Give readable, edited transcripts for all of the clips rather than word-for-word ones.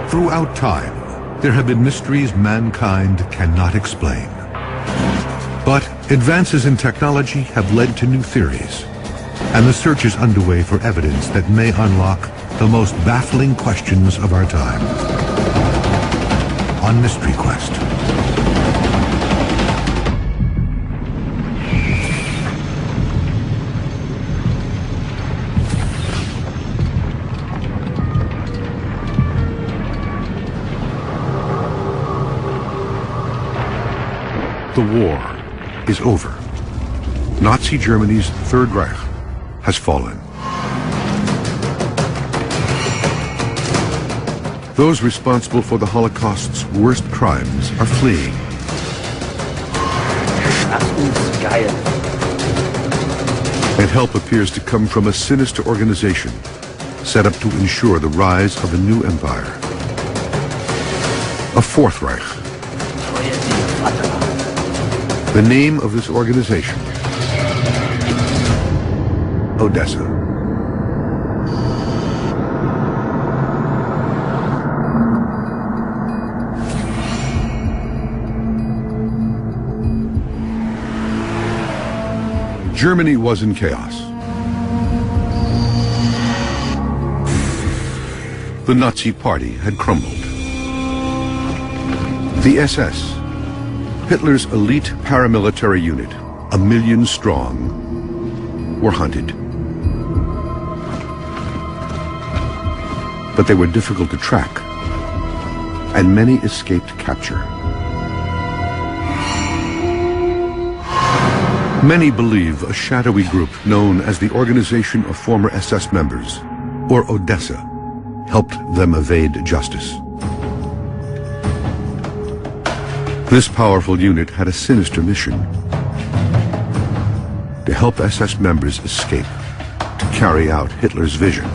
Throughout time, there have been mysteries mankind cannot explain. But advances in technology have led to new theories, and the search is underway for evidence that may unlock the most baffling questions of our time. On Mystery Quest. The war is over. Nazi Germany's Third Reich has fallen. Those responsible for the Holocaust's worst crimes are fleeing. And help appears to come from a sinister organization set up to ensure the rise of a new empire. A Fourth Reich. The name of this organization, ODESSA. Germany was in chaos. The Nazi Party had crumbled. The SS, Hitler's elite paramilitary unit, 1 million strong, were hunted. But they were difficult to track, and many escaped capture. Many believe a shadowy group known as the Organization of Former SS Members, or ODESSA, helped them evade justice. This powerful unit had a sinister mission: to help SS members escape, to carry out Hitler's vision.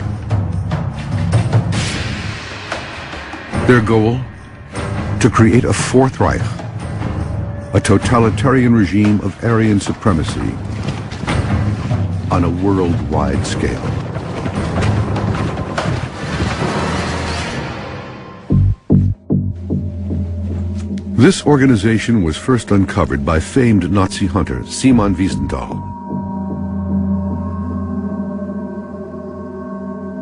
Their goal? To create a Fourth Reich, a totalitarian regime of Aryan supremacy on a worldwide scale. This organization was first uncovered by famed Nazi hunter Simon Wiesenthal.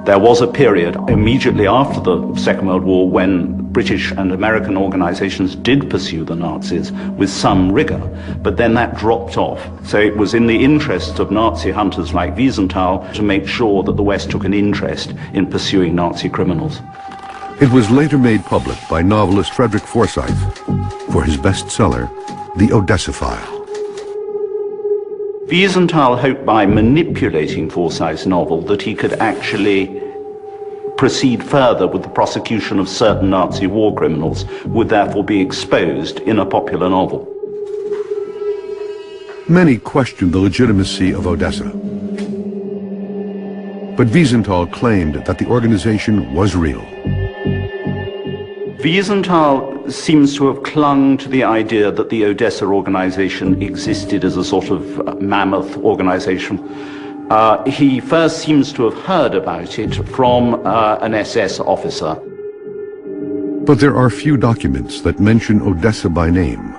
There was a period immediately after the Second World War when British and American organizations did pursue the Nazis with some rigor, but then that dropped off. So it was in the interests of Nazi hunters like Wiesenthal to make sure that the West took an interest in pursuing Nazi criminals. It was later made public by novelist Frederick Forsyth for his bestseller, The Odessa File. Wiesenthal hoped by manipulating Forsyth's novel that he could actually proceed further with the prosecution of certain Nazi war criminals, would therefore be exposed in a popular novel. Many questioned the legitimacy of Odessa. But Wiesenthal claimed that the organization was real. Wiesenthal seems to have clung to the idea that the Odessa organization existed as a sort of mammoth organization. He first seems to have heard about it from an SS officer. But there are few documents that mention Odessa by name.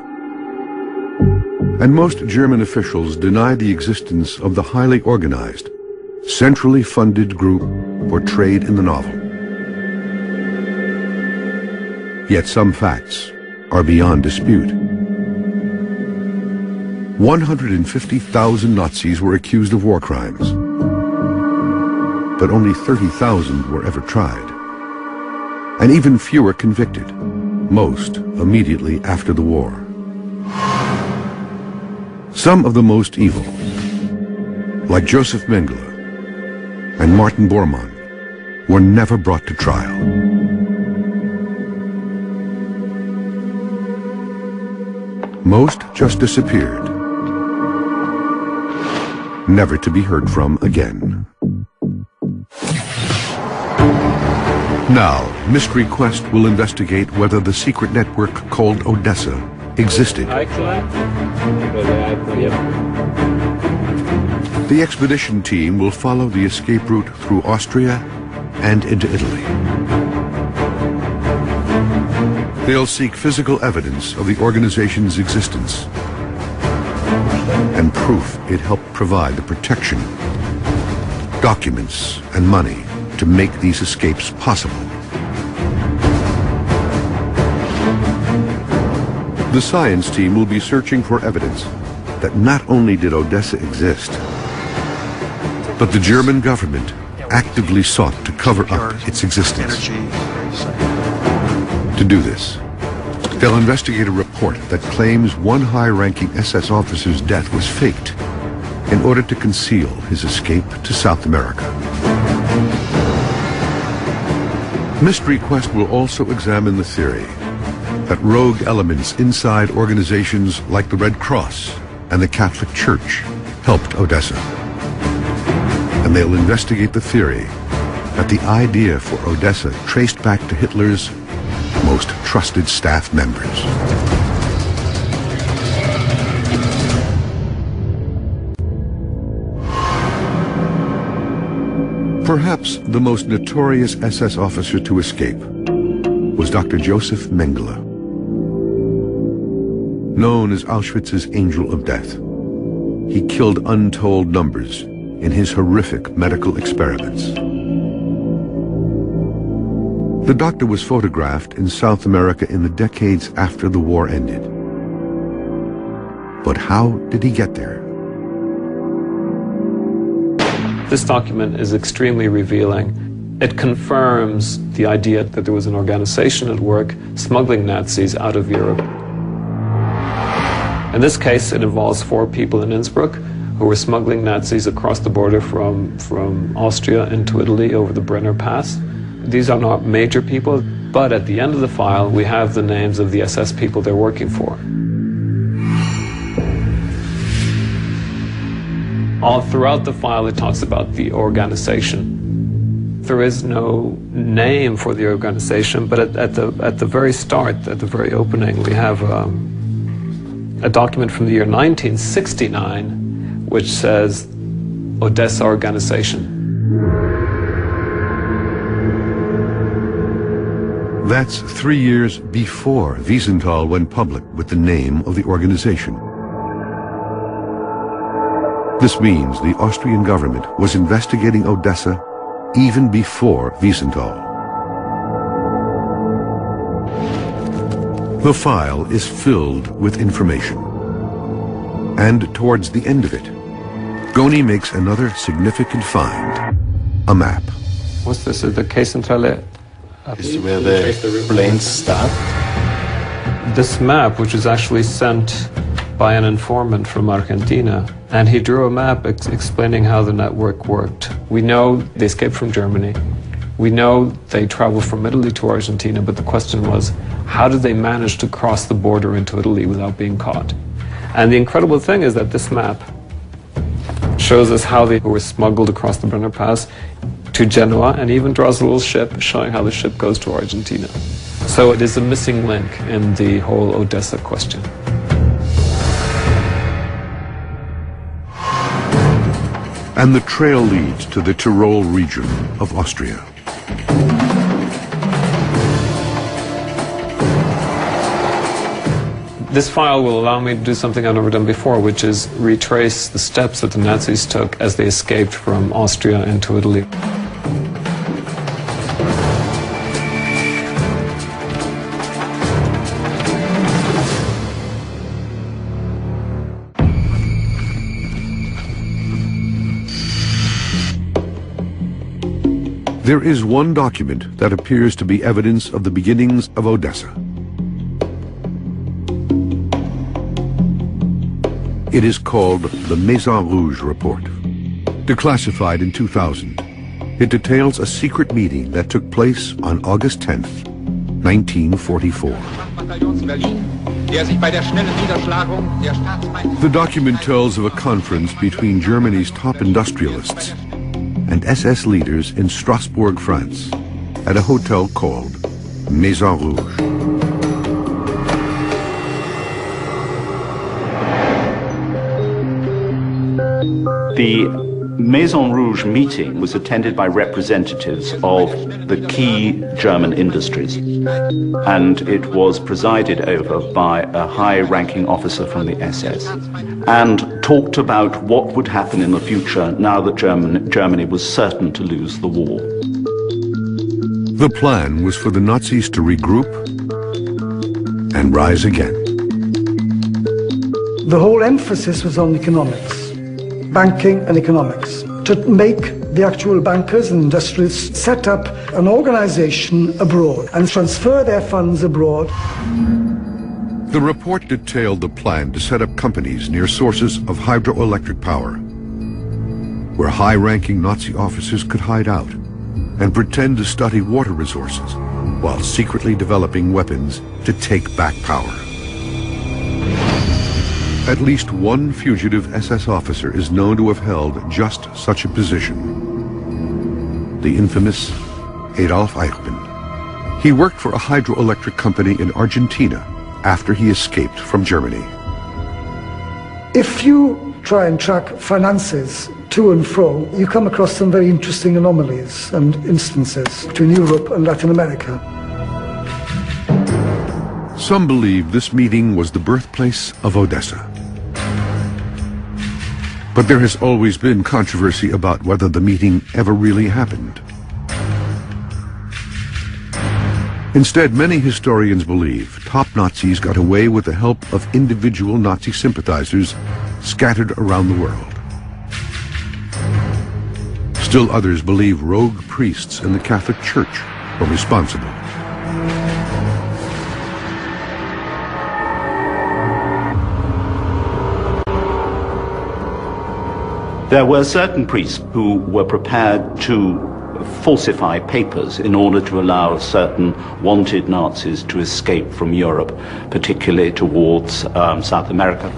And most German officials deny the existence of the highly organized, centrally funded group portrayed in the novel. Yet some facts are beyond dispute. 150,000 Nazis were accused of war crimes, but only 30,000 were ever tried, and even fewer convicted, most immediately after the war. Some of the most evil, like Joseph Mengele and Martin Bormann, were never brought to trial. Most just disappeared, never to be heard from again. Now, Mystery Quest will investigate whether the secret network called ODESSA existed. The expedition team will follow the escape route through Austria and into Italy. They'll seek physical evidence of the organization's existence and proof it helped provide the protection, documents, and money to make these escapes possible. The science team will be searching for evidence that not only did Odessa exist, but the German government actively sought to cover up its existence. To do this, they'll investigate a report that claims one high-ranking SS officer's death was faked in order to conceal his escape to South America. Mystery Quest will also examine the theory that rogue elements inside organizations like the Red Cross and the Catholic Church helped Odessa. And they'll investigate the theory that the idea for Odessa traced back to Hitler's most trusted staff members. Perhaps the most notorious SS officer to escape was Dr. Joseph Mengele. Known as Auschwitz's Angel of Death, he killed untold numbers in his horrific medical experiments. The doctor was photographed in South America in the decades after the war ended. But how did he get there? This document is extremely revealing. It confirms the idea that there was an organization at work smuggling Nazis out of Europe. In this case, it involves 4 people in Innsbruck who were smuggling Nazis across the border from Austria into Italy over the Brenner Pass. These are not major people, but at the end of the file, we have the names of the SS people they're working for. All throughout the file, it talks about the organization. There is no name for the organization, but at the very start, at the very opening, we have a document from the year 1969, which says Odessa Organization. That's 3 years before Wiesenthal went public with the name of the organization. This means the Austrian government was investigating Odessa even before Wiesenthal. The file is filled with information. And towards the end of it, Goni makes another significant find, a map. What's this? The K-Centrale? This is where the planes start. This map, which was actually sent by an informant from Argentina, and he drew a map explaining how the network worked. We know they escaped from Germany. We know they traveled from Italy to Argentina, but the question was, how did they manage to cross the border into Italy without being caught? And the incredible thing is that this map shows us how they were smuggled across the Brenner Pass to Genoa, and even draws a little ship showing how the ship goes to Argentina. So it is a missing link in the whole Odessa question. And the trail leads to the Tyrol region of Austria. This file will allow me to do something I've never done before, which is retrace the steps that the Nazis took as they escaped from Austria into Italy. There is one document that appears to be evidence of the beginnings of Odessa. It is called the Maison Rouge Report. Declassified in 2000, it details a secret meeting that took place on August 10th, 1944. The document tells of a conference between Germany's top industrialists and SS leaders in Strasbourg, France, at a hotel called Maison Rouge. The Maison Rouge meeting was attended by representatives of the key German industries, and it was presided over by a high-ranking officer from the SS, and talked about what would happen in the future now that Germany was certain to lose the war. The plan was for the Nazis to regroup and rise again. The whole emphasis was on economics. Banking and economics, to make the actual bankers and industrialists set up an organization abroad and transfer their funds abroad. The report detailed the plan to set up companies near sources of hydroelectric power, where high-ranking Nazi officers could hide out and pretend to study water resources while secretly developing weapons to take back power. At least one fugitive SS officer is known to have held just such a position. The infamous Adolf Eichmann. He worked for a hydroelectric company in Argentina after he escaped from Germany. If you try and track finances to and fro, you come across some very interesting anomalies and instances between Europe and Latin America. Some believe this meeting was the birthplace of ODESSA. But there has always been controversy about whether the meeting ever really happened. Instead, many historians believe top Nazis got away with the help of individual Nazi sympathizers scattered around the world. Still others believe rogue priests in the Catholic Church were responsible. There were certain priests who were prepared to falsify papers in order to allow certain wanted Nazis to escape from Europe, particularly towards South America.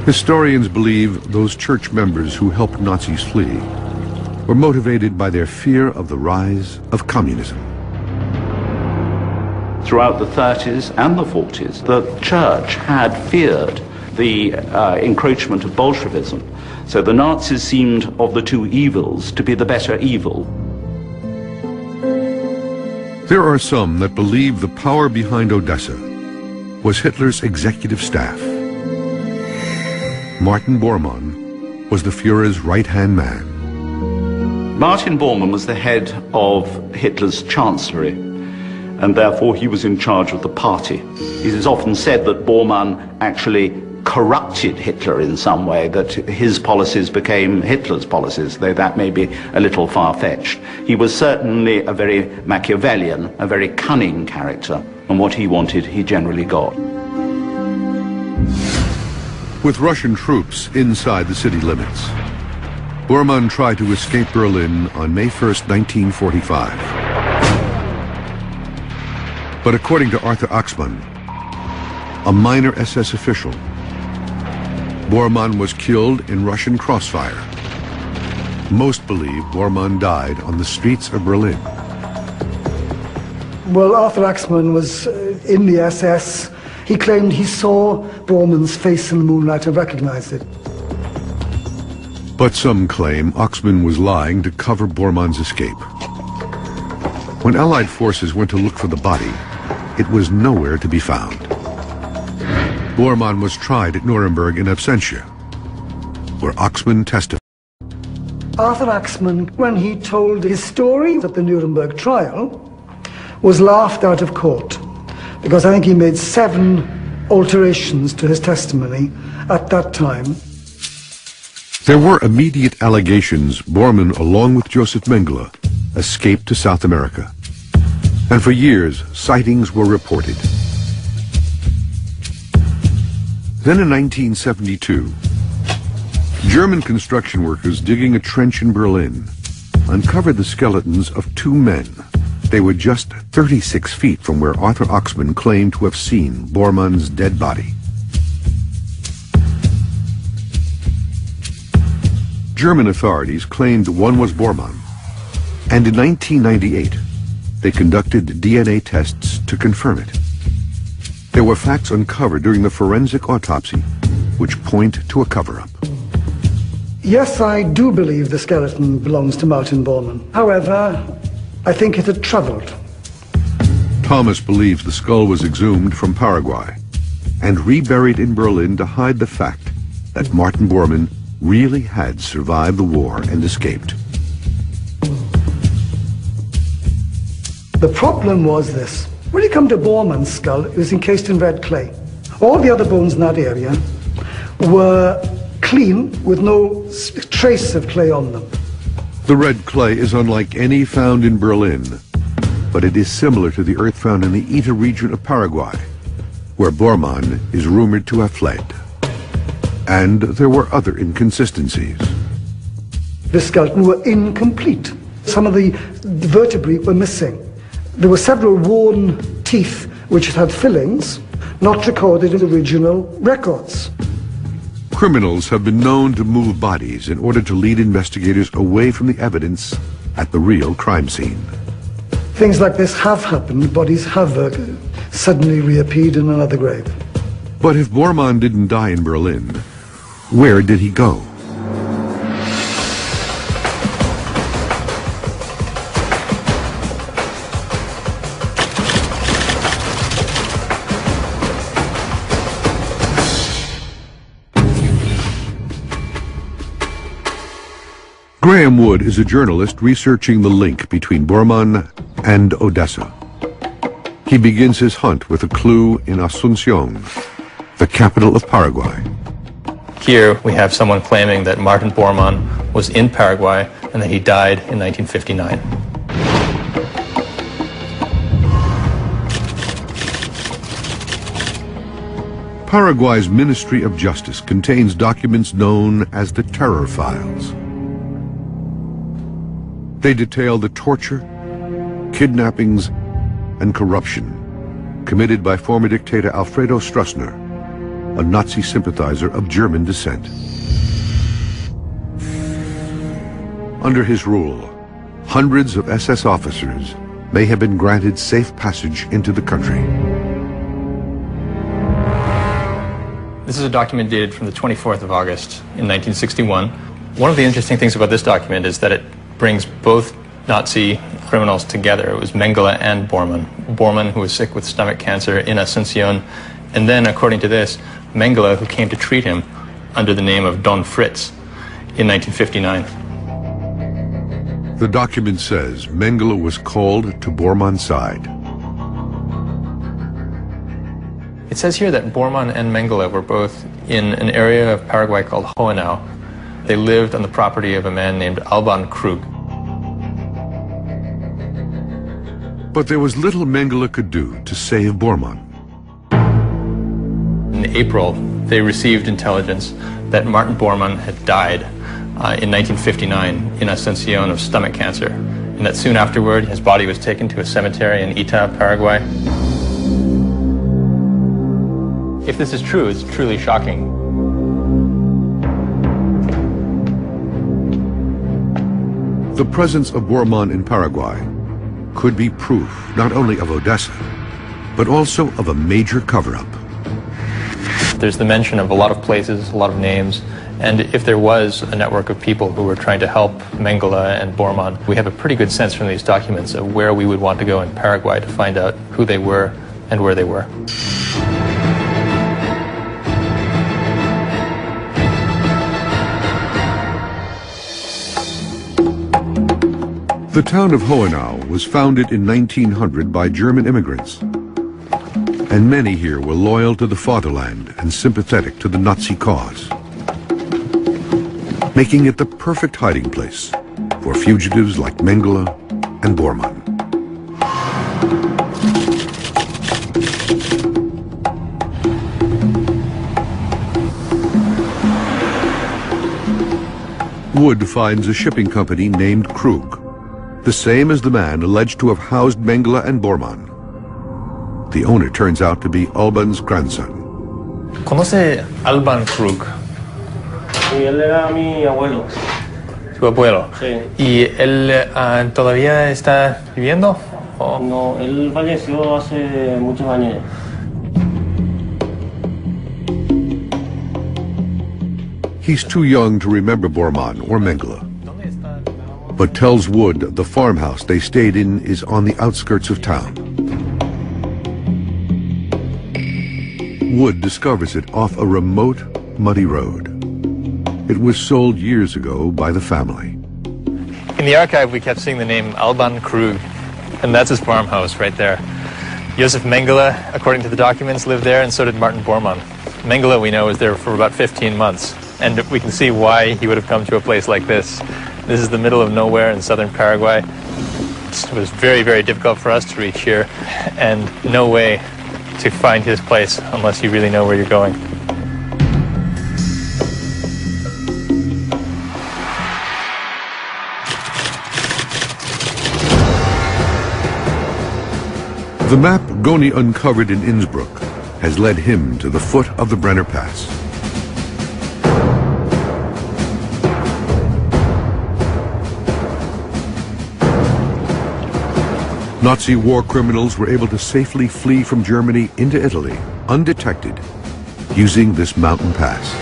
Historians believe those church members who helped Nazis flee were motivated by their fear of the rise of communism. Throughout the 30s and the 40s, the church had feared the encroachment of Bolshevism. So the Nazis seemed, of the two evils, to be the better evil. There are some that believe the power behind ODESSA was Hitler's executive staff. Martin Bormann was the Führer's right-hand man. Martin Bormann was the head of Hitler's chancellery, and therefore he was in charge of the party. It is often said that Bormann actually corrupted Hitler in some way, that his policies became Hitler's policies, though that may be a little far-fetched. He was certainly a very Machiavellian, a very cunning character, and what he wanted, he generally got. With Russian troops inside the city limits, Bormann tried to escape Berlin on May 1st, 1945. But according to Arthur Axmann, a minor SS official, Bormann was killed in Russian crossfire. Most believe Bormann died on the streets of Berlin. Well, Arthur Axmann was in the SS. He claimed he saw Bormann's face in the moonlight and recognized it. But some claim Axmann was lying to cover Bormann's escape. When Allied forces went to look for the body, it was nowhere to be found. Bormann was tried at Nuremberg in absentia, where Axmann testified. Arthur Axmann, when he told his story at the Nuremberg trial, was laughed out of court, because I think he made 7 alterations to his testimony at that time. There were immediate allegations Bormann, along with Joseph Mengele, escaped to South America. And for years, sightings were reported. Then in 1972, German construction workers digging a trench in Berlin uncovered the skeletons of 2 men. They were just 36 feet from where Arthur Axmann claimed to have seen Bormann's dead body. German authorities claimed one was Bormann, and in 1998, they conducted DNA tests to confirm it. There were facts uncovered during the forensic autopsy which point to a cover-up. Yes, I do believe the skeleton belongs to Martin Bormann. However, I think it had traveled. Thomas believes the skull was exhumed from Paraguay and reburied in Berlin to hide the fact that Martin Bormann really had survived the war and escaped. The problem was this. When you come to Bormann's skull, it was encased in red clay. All the other bones in that area were clean, with no trace of clay on them. The red clay is unlike any found in Berlin, but it is similar to the earth found in the Ita region of Paraguay, where Bormann is rumored to have fled. And there were other inconsistencies. The skeleton were incomplete. Some of the vertebrae were missing. There were several worn teeth which had fillings, not recorded in the original records. Criminals have been known to move bodies in order to lead investigators away from the evidence at the real crime scene. Things like this have happened. Bodies have suddenly reappeared in another grave. But if Bormann didn't die in Berlin, where did he go? Graham Wood is a journalist researching the link between Bormann and Odessa. He begins his hunt with a clue in Asunción, the capital of Paraguay. Here we have someone claiming that Martin Bormann was in Paraguay and that he died in 1959. Paraguay's Ministry of Justice contains documents known as the Terror Files. They detail the torture, kidnappings, and corruption committed by former dictator Alfredo Stroessner, a Nazi sympathizer of German descent. Under his rule, hundreds of SS officers may have been granted safe passage into the country. This is a document dated from the 24th of August in 1961. One of the interesting things about this document is that it brings both Nazi criminals together. It was Mengele and Bormann. Bormann, who was sick with stomach cancer in Asunción, and then, according to this, Mengele, who came to treat him under the name of Don Fritz in 1959. The document says Mengele was called to Bormann's side. It says here that Bormann and Mengele were both in an area of Paraguay called Hohenau. They lived on the property of a man named Alban Krug. But there was little Mengele could do to save Bormann. In April, they received intelligence that Martin Bormann had died in 1959 in Asunción of stomach cancer, and that soon afterward his body was taken to a cemetery in Ita, Paraguay. If this is true, it's truly shocking. The presence of Bormann in Paraguay could be proof not only of Odessa, but also of a major cover-up. There's the mention of a lot of places, a lot of names, and if there was a network of people who were trying to help Mengele and Bormann, we have a pretty good sense from these documents of where we would want to go in Paraguay to find out who they were and where they were. The town of Hohenau was founded in 1900 by German immigrants, and many here were loyal to the fatherland and sympathetic to the Nazi cause, making it the perfect hiding place for fugitives like Mengele and Bormann. Wood finds a shipping company named Krug, the same as the man alleged to have housed Mengele and Bormann. The owner turns out to be Alban's grandson. ¿Conoce Alban Krug? Sí, él era mi abuelo. Su abuelo. Sí. ¿Y él todavía está viviendo? ¿O? No, él falleció hace muchos años. He's too young to remember Bormann or Mengele, but tells Wood the farmhouse they stayed in is on the outskirts of town. Wood discovers it off a remote, muddy road. It was sold years ago by the family. In the archive, we kept seeing the name Alban Krug, and that's his farmhouse right there. Josef Mengele, according to the documents, lived there, and so did Martin Bormann. Mengele, we know, was there for about 15 months, and we can see why he would have come to a place like this. This is the middle of nowhere in southern Paraguay. It was very, very difficult for us to reach here, and no way to find his place unless you really know where you're going. The map Goni uncovered in Innsbruck has led him to the foot of the Brenner Pass. Nazi war criminals were able to safely flee from Germany into Italy, undetected, using this mountain pass.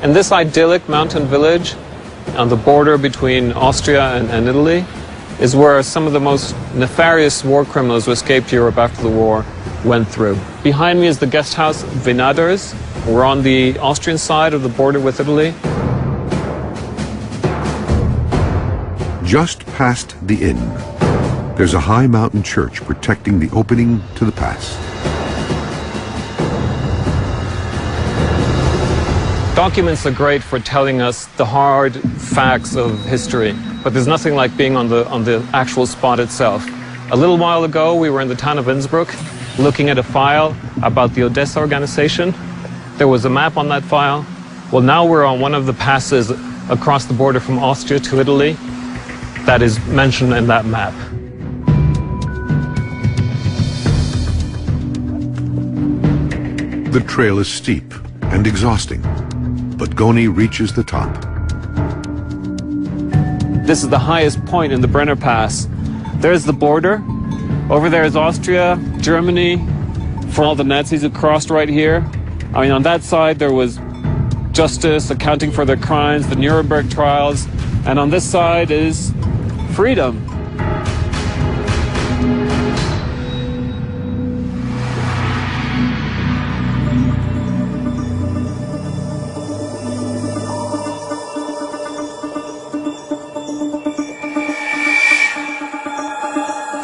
In this idyllic mountain village on the border between Austria and Italy is where some of the most nefarious war criminals who escaped Europe after the war went through. Behind me is the guest house Venaders. We're on the Austrian side of the border with Italy. Just past the inn, there's a high mountain church protecting the opening to the pass. Documents are great for telling us the hard facts of history, but there's nothing like being on the actual spot itself. A little while ago, we were in the town of Innsbruck looking at a file about the ODESSA organization. There was a map on that file. Well, now we're on one of the passes across the border from Austria to Italy that is mentioned in that map. The trail is steep and exhausting, but Goni reaches the top. This is the highest point in the Brenner Pass. There's the border. Over there is Austria, Germany, for all the Nazis who crossed right here. I mean, on that side there was justice, accounting for their crimes, the Nuremberg trials, and on this side is freedom.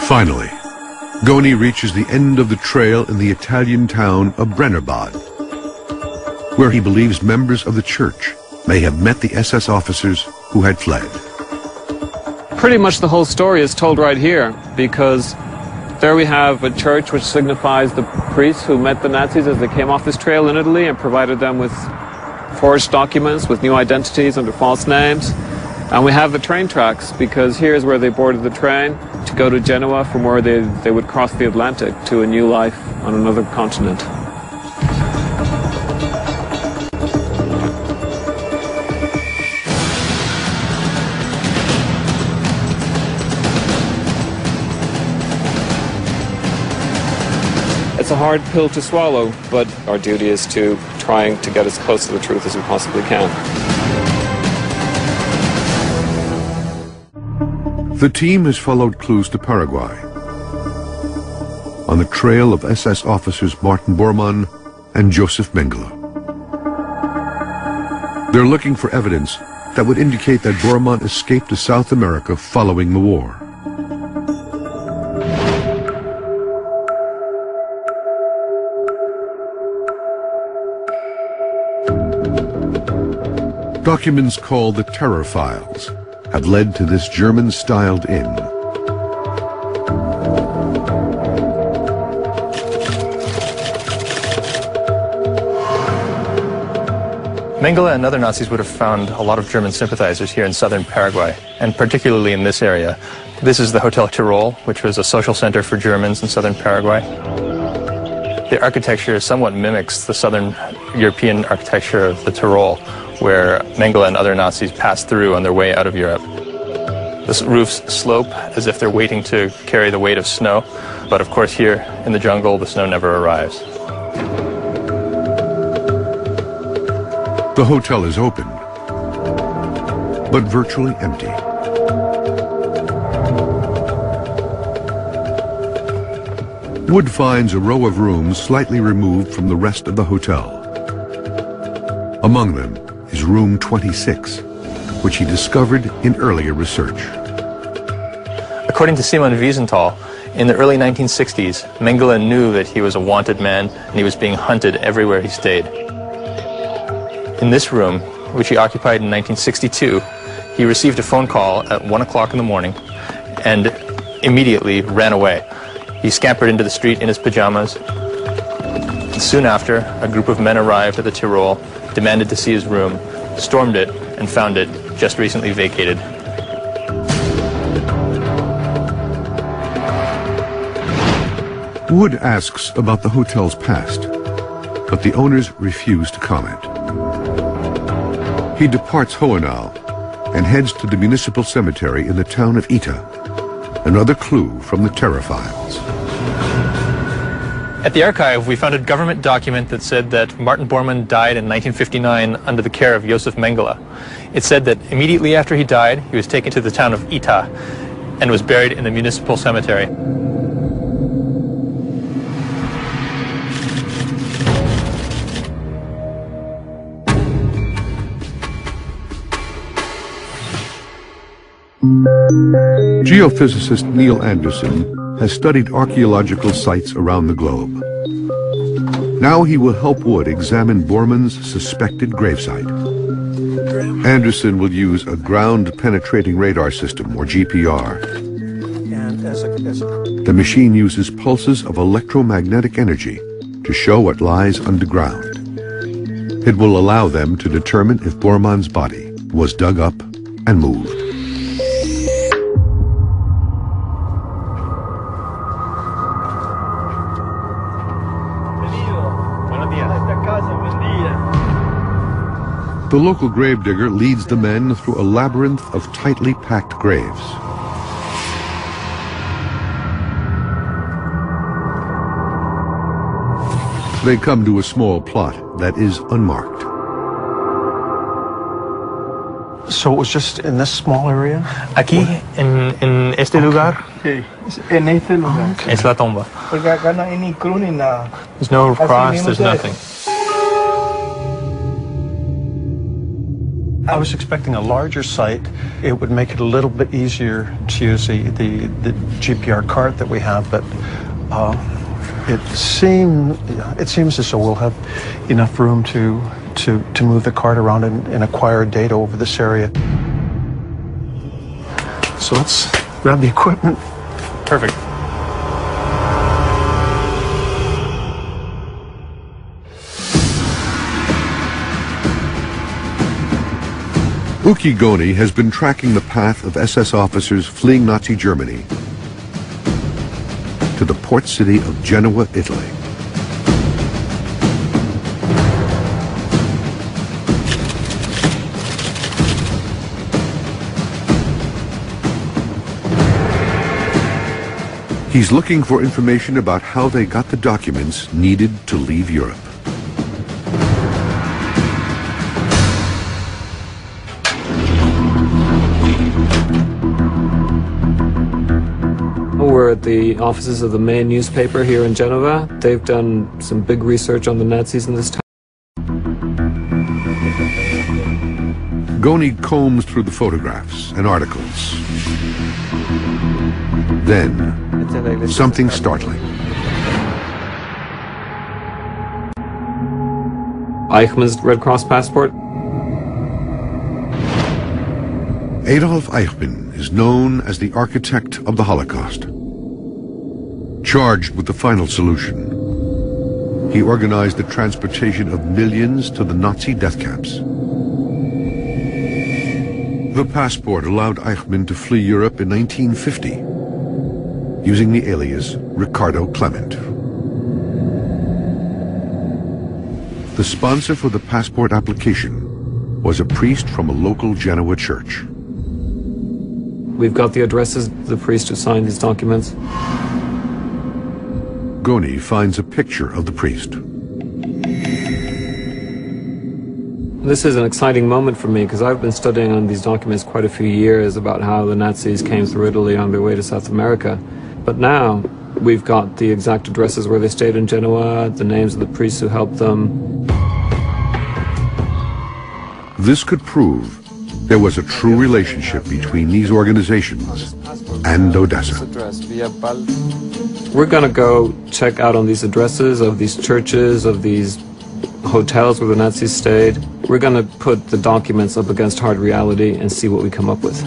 Finally, Goni reaches the end of the trail in the Italian town of Brennerbad, where he believes members of the church may have met the SS officers who had fled. Pretty much the whole story is told right here, because there we have a church which signifies the priests who met the Nazis as they came off this trail in Italy and provided them with forged documents with new identities under false names. And we have the train tracks, because here's where they boarded the train to go to Genoa, from where they would cross the Atlantic to a new life on another continent. It's a hard pill to swallow, but our duty is to trying to get as close to the truth as we possibly can. The team has followed clues to Paraguay, on the trail of SS officers Martin Bormann and Josef Mengele. They're looking for evidence that would indicate that Bormann escaped to South America following the war. Documents called the Terror Files have led to this German-styled inn. Mengele and other Nazis would have found a lot of German sympathizers here in southern Paraguay, and particularly in this area. This is the Hotel Tyrol, which was a social center for Germans in southern Paraguay. The architecture somewhat mimics the southern European architecture of the Tyrol, where Mengele and other Nazis passed through on their way out of Europe. The roofs slope as if they're waiting to carry the weight of snow, but of course here in the jungle the snow never arrives. The hotel is open, but virtually empty. Wood finds a row of rooms slightly removed from the rest of the hotel. Among them is room 26, which he discovered in earlier research. According to Simon Wiesenthal, in the early 1960s, Mengele knew that he was a wanted man and he was being hunted everywhere he stayed. In this room, which he occupied in 1962, he received a phone call at 1 o'clock in the morning and immediately ran away. He scampered into the street in his pajamas. Soon after, a group of men arrived at the Tyrol, demanded to see his room, stormed it, and found it just recently vacated. Wood asks about the hotel's past, but the owners refuse to comment. He departs Hohenau and heads to the municipal cemetery in the town of Ita, another clue from the terror files. At the archive, we found a government document that said that Martin Bormann died in 1959 under the care of Josef Mengele. It said that immediately after he died, he was taken to the town of Ita and was buried in the municipal cemetery. Geophysicist Neil Anderson has studied archaeological sites around the globe. Now he will help Wood examine Bormann's suspected gravesite. Anderson will use a ground-penetrating radar system, or GPR. The machine uses pulses of electromagnetic energy to show what lies underground. It will allow them to determine if Bormann's body was dug up and moved. The local gravedigger leads the men through a labyrinth of tightly packed graves. They come to a small plot that is unmarked. So it was just in this small area? Aquí, en este lugar, Sí, en este lugar. es la tumba. Porque acá no hay ni cruz ni nada. There's no cross, there's nothing. I was expecting a larger site. It would make it a little bit easier to use the GPR cart that we have, but it seems as though we'll have enough room to move the cart around and acquire data over this area. So let's grab the equipment. Perfect. Uki Goni has been tracking the path of SS officers fleeing Nazi Germany to the port city of Genoa, Italy. He's looking for information about how they got the documents needed to leave Europe. We're at the offices of the main newspaper here in Genova. They've done some big research on the Nazis in this town. Goni combs through the photographs and articles. Then, something startling. Eichmann's Red Cross passport. Adolf Eichmann is known as the architect of the Holocaust. Charged with the final solution, he organized the transportation of millions to the Nazi death camps. The passport allowed Eichmann to flee Europe in 1950, using the alias Ricardo Clement. The sponsor for the passport application was a priest from a local Genoa church. We've got the addresses of the priest who signed these documents. Goni finds a picture of the priest. This is an exciting moment for me because I've been studying on these documents quite a few years about how the Nazis came through Italy on their way to South America. But now we've got the exact addresses where they stayed in Genoa, the names of the priests who helped them. This could prove there was a true relationship between these organizations and Odessa. We're going to go check out on these addresses of these churches, of these hotels where the Nazis stayed. We're going to put the documents up against hard reality and see what we come up with.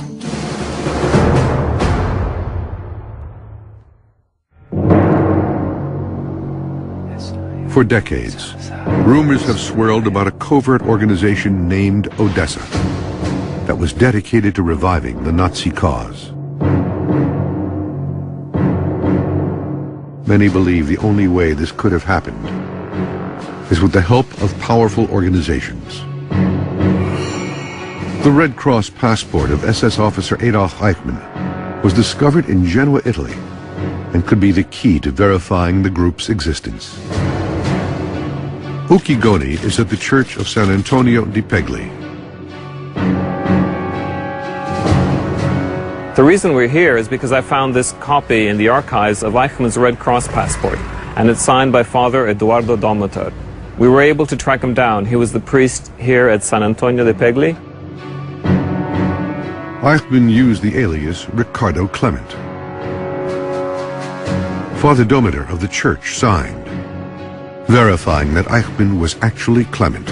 For decades, rumors have swirled about a covert organization named ODESSA that was dedicated to reviving the Nazi cause. Many believe the only way this could have happened is with the help of powerful organizations. The Red Cross passport of SS officer Adolf Eichmann was discovered in Genoa, Italy, and could be the key to verifying the group's existence. Ucci is at the Church of San Antonio di Pegli. The reason we're here is because I found this copy in the archives of Eichmann's Red Cross passport, and it's signed by Father Eduardo Domater. We were able to track him down. He was the priest here at San Antonio di Pegli. Eichmann used the alias Riccardo Clement. Father Domater of the church signed, verifying that Eichmann was actually Clement.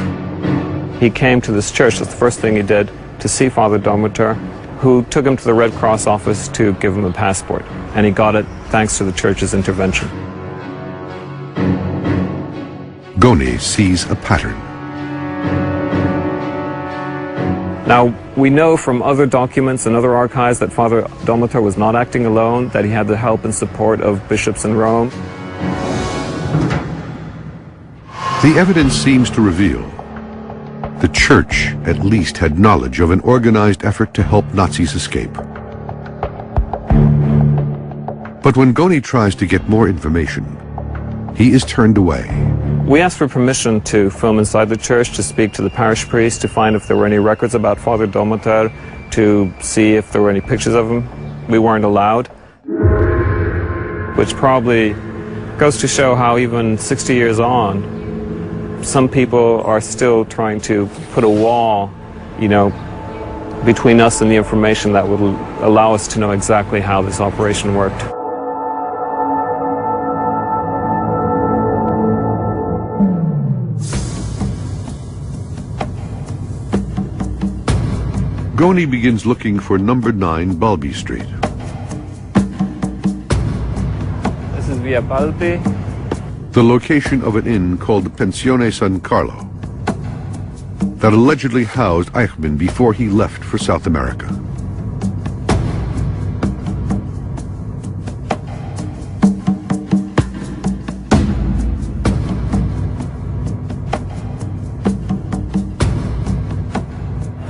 He came to this church, that's the first thing he did, to see Father Domater, who took him to the Red Cross office to give him a passport. And he got it thanks to the church's intervention. Goni sees a pattern. Now, we know from other documents and other archives that Father Domater was not acting alone, that he had the help and support of bishops in Rome. The evidence seems to reveal the church at least had knowledge of an organized effort to help Nazis escape. But when Goni tries to get more information, he is turned away. We asked for permission to film inside the church, to speak to the parish priest, to find if there were any records about Father Domater, to see if there were any pictures of him. We weren't allowed, which probably goes to show how even 60 years on, some people are still trying to put a wall, between us and the information that would allow us to know exactly how this operation worked. Goni begins looking for number 9 Balbi Street. This is Via Balbi. The location of an inn called the Pensione San Carlo that allegedly housed Eichmann before he left for South America.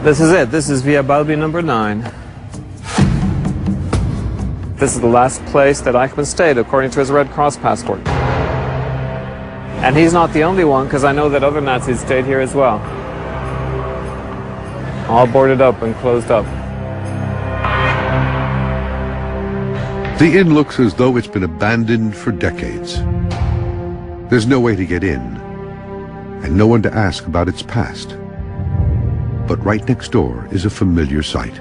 This is it. This is Via Balbi number 9. This is the last place that Eichmann stayed, according to his Red Cross passport. And he's not the only one, because I know that other Nazis stayed here as well. All boarded up and closed up. The inn looks as though it's been abandoned for decades. There's no way to get in, and no one to ask about its past. But right next door is a familiar sight.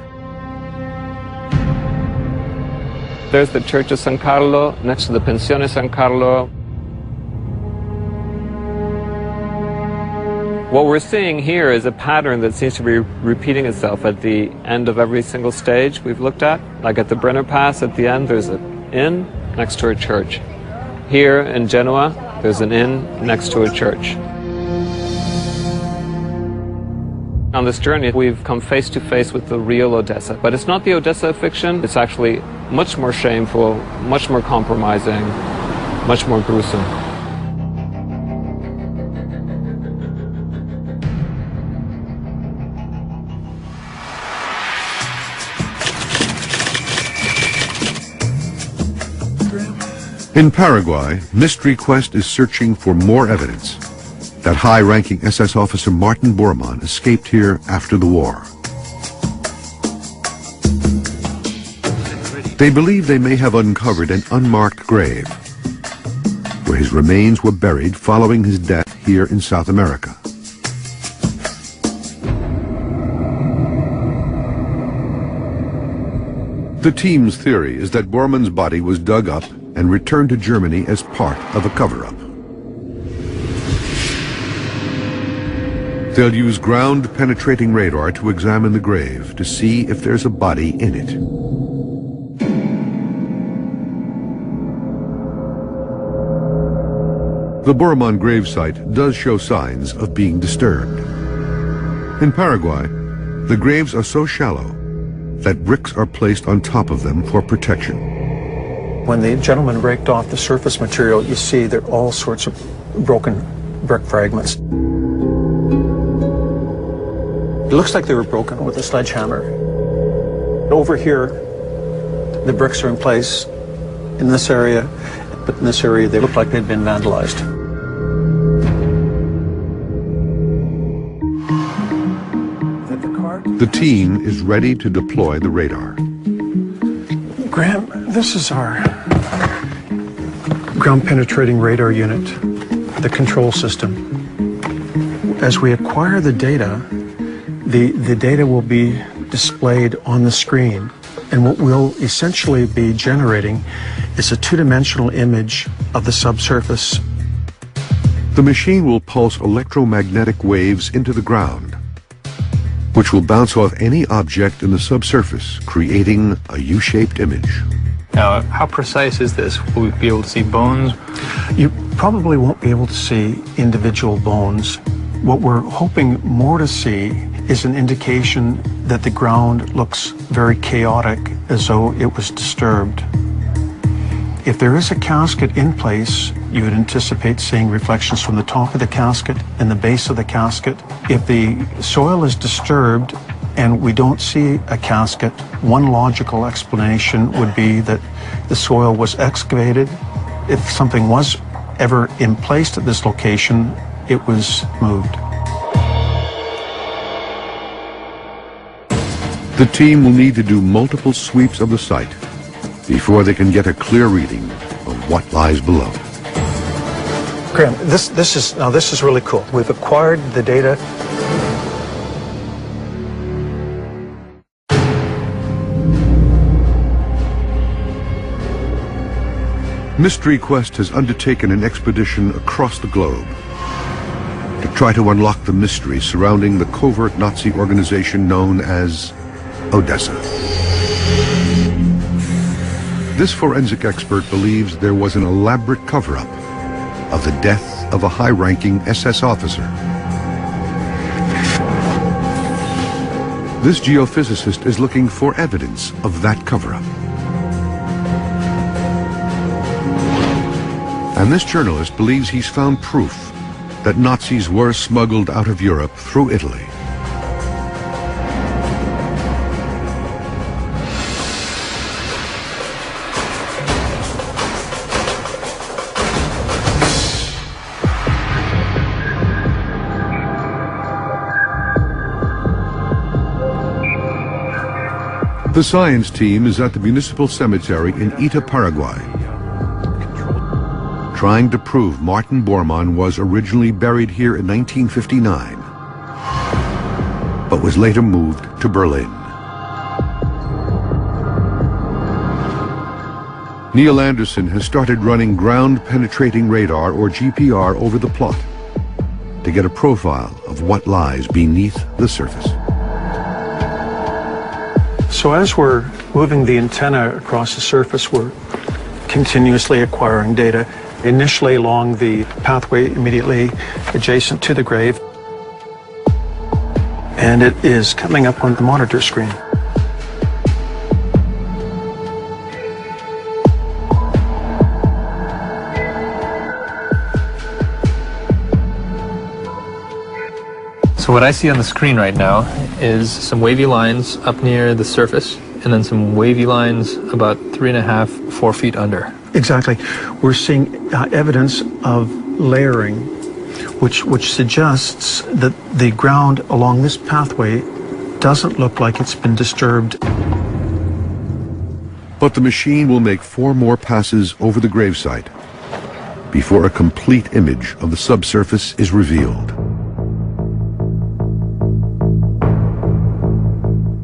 There's the Church of San Carlo, next to the Pensione San Carlo. What we're seeing here is a pattern that seems to be repeating itself at the end of every single stage we've looked at. Like at the Brenner Pass, at the end, there's an inn next to a church. Here in Genoa, there's an inn next to a church. On this journey, we've come face to face with the real Odessa. But it's not the Odessa of fiction. It's actually much more shameful, much more compromising, much more gruesome. In Paraguay, Mystery Quest is searching for more evidence that high-ranking SS officer Martin Bormann escaped here after the war. They believe they may have uncovered an unmarked grave, where his remains were buried following his death here in South America. The team's theory is that Bormann's body was dug up and returned to Germany as part of a cover-up. They'll use ground-penetrating radar to examine the grave to see if there's a body in it. The Bormann gravesite does show signs of being disturbed. In Paraguay, the graves are so shallow that bricks are placed on top of them for protection. When the gentleman raked off the surface material, you see there are all sorts of broken brick fragments. It looks like they were broken with a sledgehammer. Over here, the bricks are in place in this area, but in this area they look like they'd been vandalized. The team is ready to deploy the radar. Graham, this is our ground-penetrating radar unit, the control system. As we acquire the data, the data will be displayed on the screen, and what we'll essentially be generating is a two-dimensional image of the subsurface. The machine will pulse electromagnetic waves into the ground, which will bounce off any object in the subsurface, creating a U-shaped image. Now, how precise is this? Will we be able to see bones? You probably won't be able to see individual bones. What we're hoping more to see is an indication that the ground looks very chaotic, as though it was disturbed. If there is a casket in place, you would anticipate seeing reflections from the top of the casket and the base of the casket. If the soil is disturbed and we don't see a casket, one logical explanation would be that the soil was excavated. If something was ever in place at this location, it was moved. The team will need to do multiple sweeps of the site before they can get a clear reading of what lies below. Graham, this is really cool. We've acquired the data. Mystery Quest has undertaken an expedition across the globe to try to unlock the mystery surrounding the covert Nazi organization known as ODESSA. This forensic expert believes there was an elaborate cover-up of the death of a high-ranking SS officer. This geophysicist is looking for evidence of that cover-up. And this journalist believes he's found proof that Nazis were smuggled out of Europe through Italy. The science team is at the municipal cemetery in Ita, Paraguay, trying to prove Martin Bormann was originally buried here in 1959, but was later moved to Berlin. Neil Anderson has started running ground-penetrating radar, or GPR, over the plot to get a profile of what lies beneath the surface. So as we're moving the antenna across the surface, we're continuously acquiring data, initially along the pathway immediately adjacent to the grave, and it is coming up on the monitor screen. So what I see on the screen right now is some wavy lines up near the surface, and then some wavy lines about 3.5 to 4 feet under. Exactly. We're seeing evidence of layering which suggests that the ground along this pathway doesn't look like it's been disturbed. But the machine will make 4 more passes over the gravesite before a complete image of the subsurface is revealed.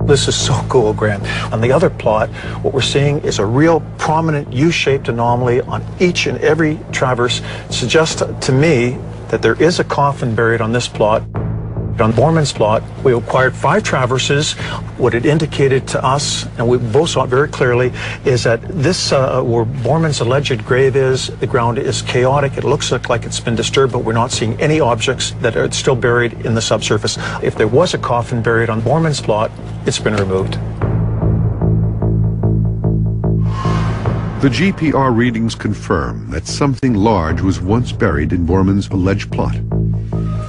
This is so cool, Graham. On the other plot, what we're seeing is a real prominent U-shaped anomaly on each and every traverse. It suggests to me that there is a coffin buried on this plot. On Borman's plot, we acquired 5 traverses. What it indicated to us, and we both saw it very clearly, is that this, where Borman's alleged grave is, the ground is chaotic. It looks like it's been disturbed, but we're not seeing any objects that are still buried in the subsurface. If there was a coffin buried on Borman's plot, it's been removed. The GPR readings confirm that something large was once buried in Borman's alleged plot,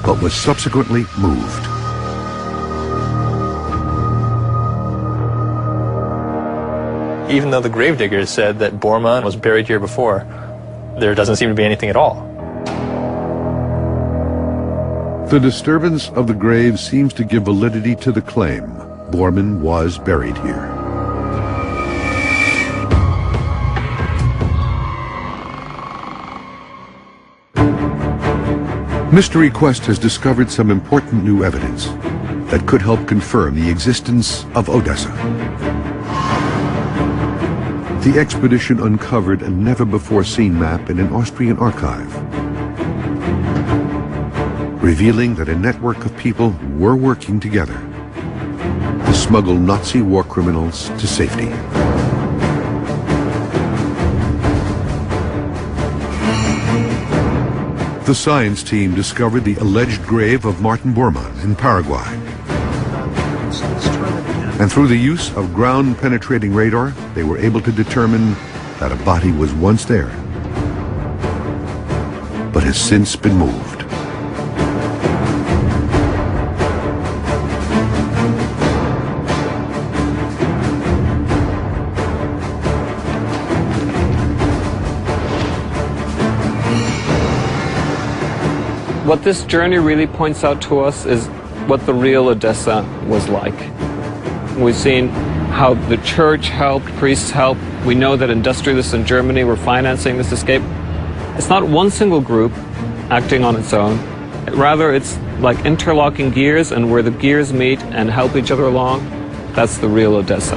but was subsequently moved. Even though the gravediggers said that Bormann was buried here before, there doesn't seem to be anything at all. The disturbance of the grave seems to give validity to the claim Bormann was buried here. Mystery Quest has discovered some important new evidence that could help confirm the existence of ODESSA. The expedition uncovered a never-before-seen map in an Austrian archive, revealing that a network of people were working together to smuggle Nazi war criminals to safety. The science team discovered the alleged grave of Martin Bormann in Paraguay. And through the use of ground-penetrating radar, they were able to determine that a body was once there, but has since been moved. What this journey really points out to us is what the real Odessa was like. We've seen how the church helped, priests helped. We know that industrialists in Germany were financing this escape. It's not one single group acting on its own. Rather, it's like interlocking gears, and where the gears meet and help each other along, that's the real Odessa.